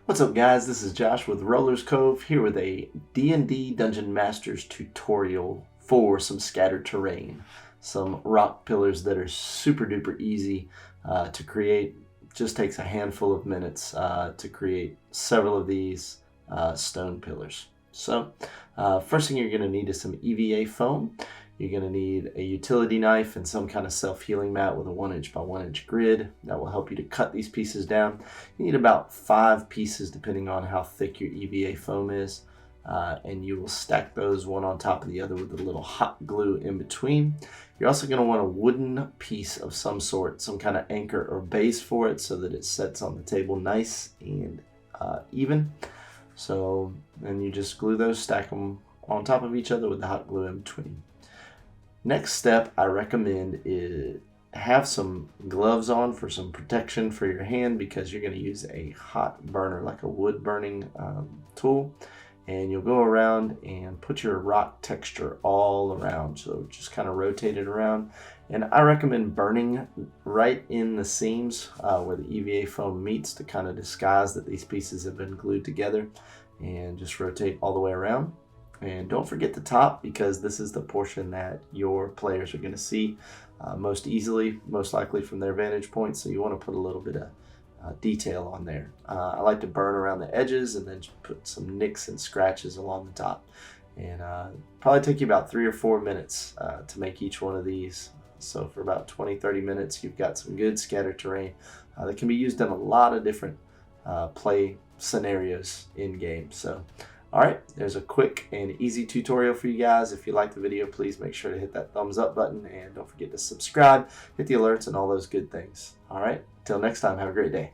What's up guys, this is Josh with Rollers Cove here with a D&D Dungeon Masters tutorial for some scattered terrain. Some rock pillars that are super duper easy to create. Just takes a handful of minutes to create several of these stone pillars. So first thing you're going to need is some EVA foam. You're going to need a utility knife and some kind of self-healing mat with a 1" by 1" grid. That will help you to cut these pieces down. You need about 5 pieces depending on how thick your EVA foam is. And you will stack those one on top of the other with a little hot glue in between. You're also going to want a wooden piece of some sort, some kind of anchor or base for it so that it sets on the table nice and even. So then you just glue those, stack them on top of each other with the hot glue in between. Next step I recommend is have some gloves on for some protection for your hand because you're going to use a hot burner, like a wood burning tool, and you'll go around and put your rock texture all around, so just kind of rotate it around. And I recommend burning right in the seams where the EVA foam meets to kind of disguise that these pieces have been glued together, and just rotate all the way around. And don't forget the top, because this is the portion that your players are going to see most easily, most likely from their vantage point. So you want to put a little bit of detail on there. I like to burn around the edges and then put some nicks and scratches along the top. And probably take you about 3 or 4 minutes to make each one of these. So for about 20-30 minutes, you've got some good scattered terrain that can be used in a lot of different play scenarios in game. So alright, there's a quick and easy tutorial for you guys. If you like the video, please make sure to hit that thumbs up button and don't forget to subscribe, hit the alerts, and all those good things. Alright, until next time, have a great day.